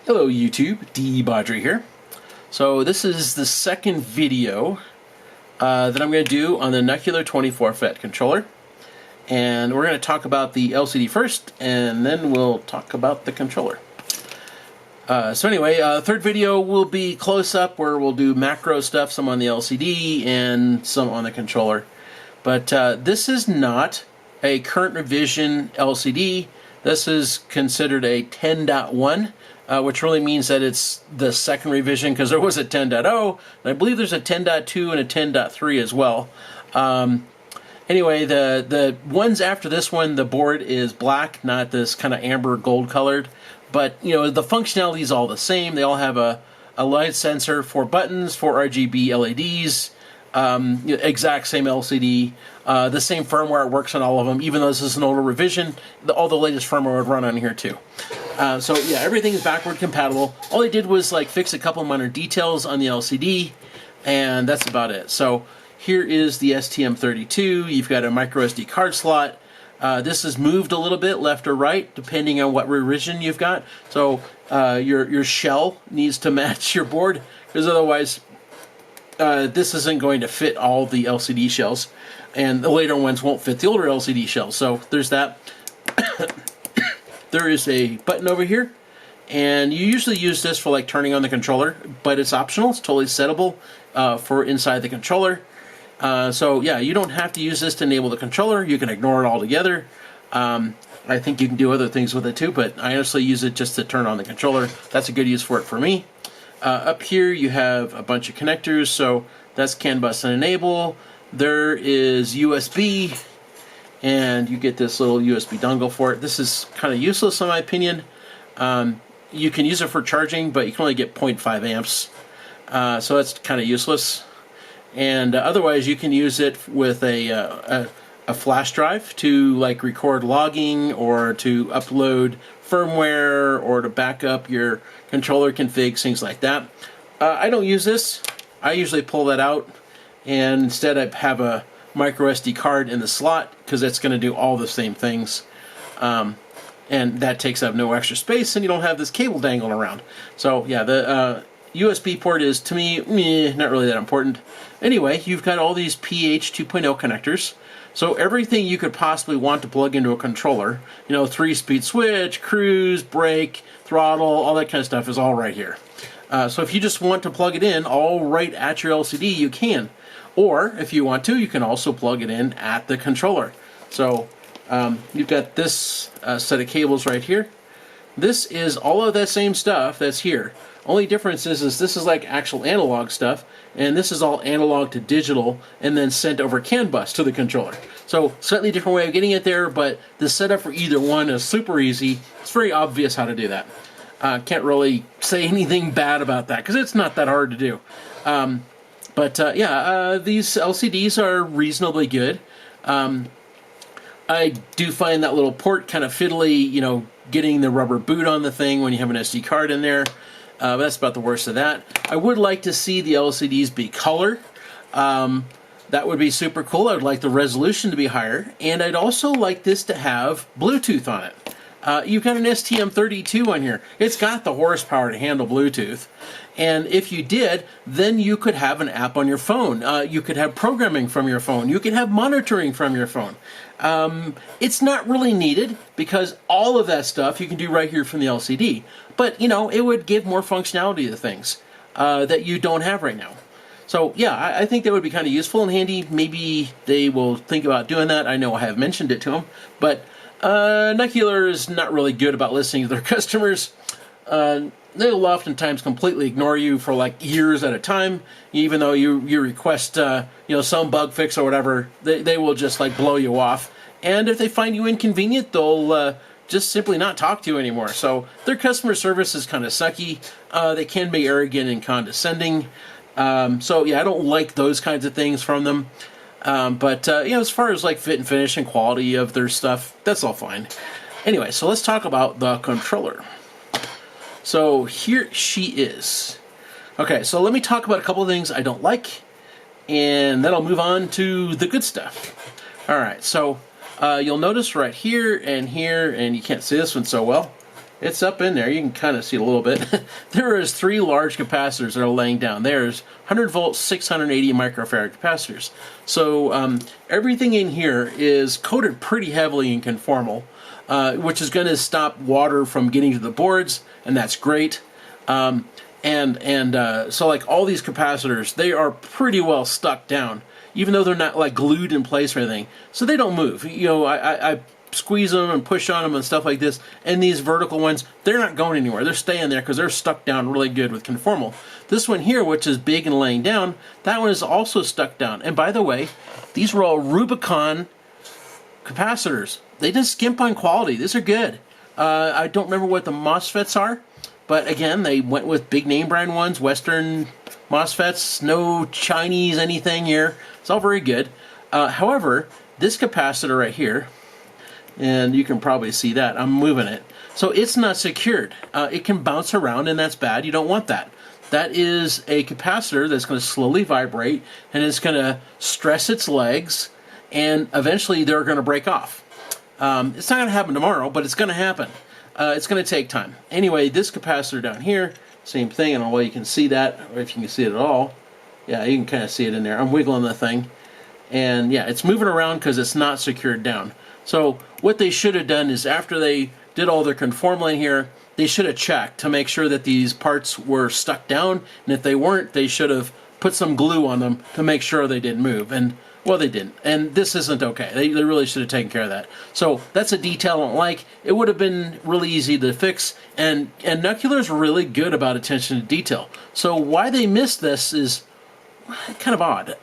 Hello YouTube, De-bodgery here. So this is the second video that I'm going to do on the Nucular 24 FET controller. And we're going to talk about the LCD first, and then we'll talk about the controller. So anyway, third video will be close-up, where we'll do macro stuff, some on the LCD and some on the controller. But this is not a current revision LCD. This is considered a 10.1. Which really means that it's the second revision, because there was a 10.0, and I believe there's a 10.2 and a 10.3 as well. Anyway, the ones after this one, the board is black, not this kind of amber gold colored. But, you know, the functionality is all the same. They all have a light sensor, 4 buttons, 4 RGB LEDs, exact same LCD, the same firmware works on all of them. Even though this is an older revision, all the latest firmware would run on here too. So yeah, everything is backward compatible. All they did was like fix a couple minor details on the LCD, and that's about it. So here is the STM32. You've got a micro SD card slot. This is moved a little bit left or right depending on what revision you've got. So your shell needs to match your board, because otherwise this isn't going to fit all the LCD shells, and the later ones won't fit the older LCD shells. So there's that. There is a button over here, and you usually use this for like turning on the controller, but it's optional. It's totally settable for inside the controller. So yeah, you don't have to use this to enable the controller. You can ignore it altogether. I think you can do other things with it too, but I honestly use it just to turn on the controller. That's a good use for it for me. Up here you have a bunch of connectors, so that's CAN bus and enable. There is USB, and you get this little USB dongle for it. This is kind of useless in my opinion. You can use it for charging, but you can only get 0.5 amps, so that's kind of useless. And otherwise you can use it with a flash drive to like record logging, or to upload firmware, or to back up your controller configs, things like that. I don't use this. I usually pull that out, and instead I have a micro SD card in the slot, because it's going to do all the same things, and that takes up no extra space, and you don't have this cable dangling around. So yeah, the USB port is, to me, not really that important. Anyway, you've got all these PH 2.0 connectors, so everything you could possibly want to plug into a controller, you know, 3-speed switch, cruise, brake, throttle, all that kind of stuff is all right here. So if you just want to plug it in all right at your LCD, you can. Or if you want to, you can also plug it in at the controller. So you've got this set of cables right here. This is all of that same stuff that's here. Only difference is this is like actual analog stuff, and this is all analog to digital and then sent over CAN bus to the controller. So slightly different way of getting it there, but the setup for either one is super easy. It's very obvious how to do that. Can't really say anything bad about that, because it's not that hard to do. Yeah, these LCDs are reasonably good. I do find that little port kind of fiddly, you know, getting the rubber boot on the thing when you have an SD card in there. But that's about the worst of that. I would like to see the LCDs be color. That would be super cool. I would like the resolution to be higher, and I'd also like this to have Bluetooth on it. You've got an STM32 on here. It's got the horsepower to handle Bluetooth. And if you did, then you could have an app on your phone. You could have programming from your phone. You could have monitoring from your phone. It's not really needed, because all of that stuff you can do right here from the LCD. But, you know, it would give more functionality to things that you don't have right now. So, yeah, I think that would be kind of useful and handy. Maybe they will think about doing that. I know I have mentioned it to them. But Nucular is not really good about listening to their customers. They'll oftentimes completely ignore you for like years at a time, even though you request you know, some bug fix or whatever. They will just like blow you off, and if they find you inconvenient, they'll just simply not talk to you anymore. So their customer service is kind of sucky. They can be arrogant and condescending. So yeah, I don't like those kinds of things from them. But you know, as far as like fit and finish and quality of their stuff, that's all fine. Anyway, so let's talk about the controller. So here she is. Okay, so let me talk about a couple of things I don't like, and then I'll move on to the good stuff. All right, so you'll notice right here, and you can't see this one so well, It's up in there. You can kind of see it a little bit. There is 3 large capacitors that are laying down. There's 100 volt, 680 microfarad capacitors. So everything in here is coated pretty heavily in conformal, which is going to stop water from getting to the boards, and that's great. So like all these capacitors, they are pretty well stuck down, even though they're not like glued in place or anything. So they don't move. You know, I squeeze them and push on them and stuff like this, and these vertical ones, they're not going anywhere. They're staying there because they're stuck down really good with conformal. This one here, which is big and laying down, that one is also stuck down. And by the way, these were all Rubicon capacitors. They didn't skimp on quality. These are good. I don't remember what the MOSFETs are, but again, they went with big name brand ones, Western MOSFETs, no Chinese anything here. It's all very good. However, this capacitor right here, and you can probably see that. I'm moving it. So it's not secured. It can bounce around, and that's bad. You don't want that. That is a capacitor that's going to slowly vibrate, and it's going to stress its legs, and eventually they're going to break off. It's not going to happen tomorrow, but it's going to happen. It's going to take time. Anyway, this capacitor down here, same thing. I don't know whether you can see that, or if you can see it at all. Yeah, you can kind of see it in there. I'm wiggling the thing. And yeah, it's moving around because it's not secured down. So what they should have done is after they did all their conformal in here, they should have checked to make sure that these parts were stuck down, and if they weren't, they should have put some glue on them to make sure they didn't move. And well, they didn't. And this isn't okay. They really should have taken care of that. So that's a detail I don't like. It would have been really easy to fix, and Nucular is really good about attention to detail. So why they missed this is kind of odd.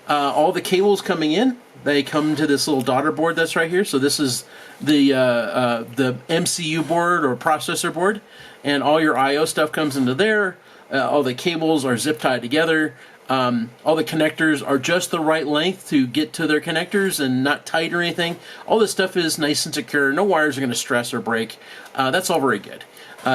All the cables coming in, they come to this little daughter board that's right here. So this is the MCU board or processor board, and all your I/O stuff comes into there. All the cables are zip tied together. All the connectors are just the right length to get to their connectors and not tight or anything. All this stuff is nice and secure. No wires are going to stress or break. That's all very good.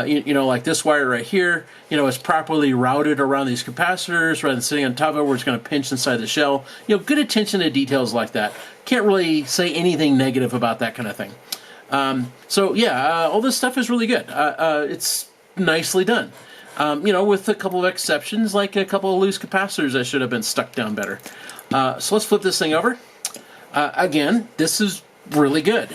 You know, like this wire right here, you know, is properly routed around these capacitors rather than sitting on top of it where it's going to pinch inside the shell. You know, good attention to details like that. Can't really say anything negative about that kind of thing. So yeah, all this stuff is really good. It's nicely done. You know, with a couple of exceptions, like a couple of loose capacitors that should have been stuck down better. So let's flip this thing over. Again, this is really good.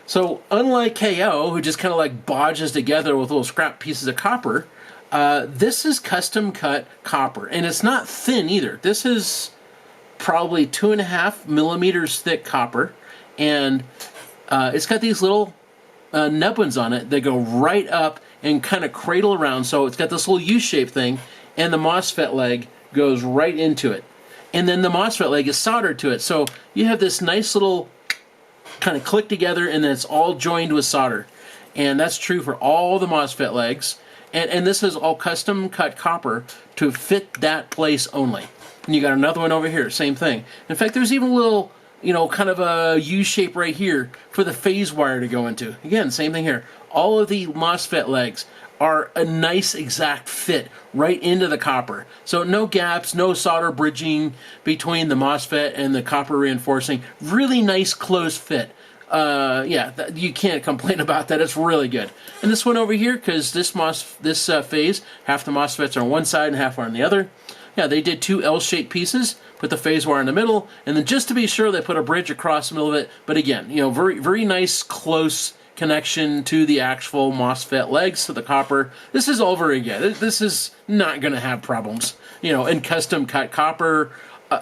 So unlike KO, who just kind of like bodges together with little scrap pieces of copper, this is custom cut copper, and it's not thin either. This is probably 2.5 millimeters thick copper, and it's got these little nubbins on it that go right up and kind of cradle around. So it's got this little U-shaped thing, and the MOSFET leg goes right into it. And then the MOSFET leg is soldered to it. So you have this nice little kind of click together, and then it's all joined with solder. And that's true for all the MOSFET legs. And this is all custom cut copper to fit that place only. And you got another one over here, same thing. In fact, there's even a little, you know, kind of a U-shape right here for the phase wire to go into. Again, same thing here. All of the MOSFET legs are a nice exact fit right into the copper. So no gaps, no solder bridging between the MOSFET and the copper reinforcing. Really nice close fit. Yeah, you can't complain about that. It's really good. And this one over here, because this phase, half the MOSFETs are on one side and half are on the other. Yeah, they did 2 L-shaped pieces, put the phase wire in the middle, and then just to be sure, they put a bridge across the middle of it. But again, you know, very, very nice close connection to the actual MOSFET legs to the copper. This is all very good. This is not going to have problems. You know, and custom cut copper,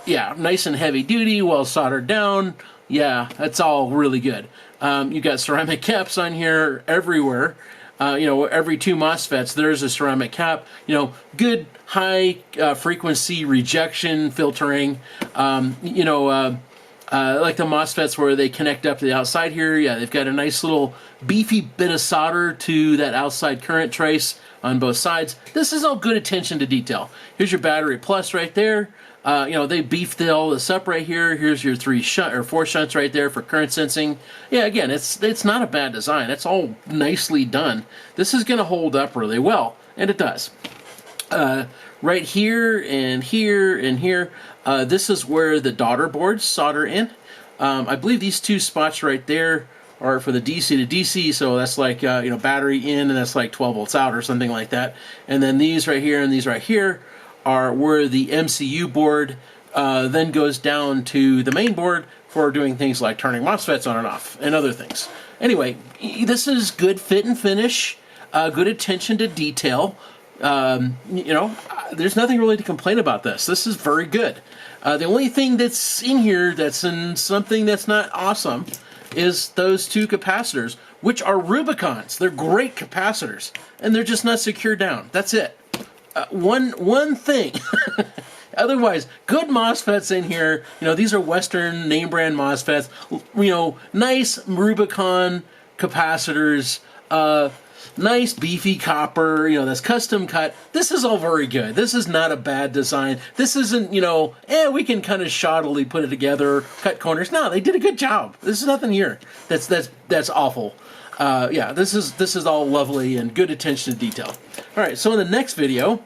yeah, nice and heavy duty, well soldered down. Yeah, that's all really good. You got ceramic caps on here everywhere. You know, every 2 MOSFETs, there's a ceramic cap. You know, good high frequency rejection filtering. You know, like the MOSFETs where they connect up to the outside here. Yeah, they've got a nice little beefy bit of solder to that outside current trace on both sides. This is all good attention to detail. Here's your battery plus right there. You know, they beefed all this up right here. Here's your 4 shunts right there for current sensing. Yeah, again, it's not a bad design. It's all nicely done. This is going to hold up really well, and it does. Right here and here and here, this is where the daughter boards solder in. I believe these 2 spots right there are for the DC to DC, so that's like battery in, and that's like 12 volts out or something like that. And then these right here and these right here are where the MCU board then goes down to the main board for doing things like turning MOSFETs on and off and other things. Anyway, this is good fit and finish, good attention to detail. There's nothing really to complain about this. This is very good. The only thing that's in here that's in something that's not awesome is those two capacitors, which are Rubicons. They're great capacitors, and they're just not secured down. That's it. One thing. Otherwise, good MOSFETs in here. These are Western name brand MOSFETs. Nice Rubicon capacitors. Nice beefy copper, that's custom cut. This is all very good. This is not a bad design. This isn't, we can kind of shoddily put it together, cut corners. No, they did a good job. There's nothing here that's awful. This is all lovely and good attention to detail. All right, so in the next video,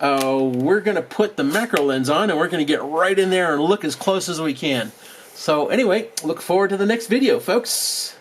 we're going to put the macro lens on, and we're going to get right in there and look as close as we can. So anyway, look forward to the next video, folks.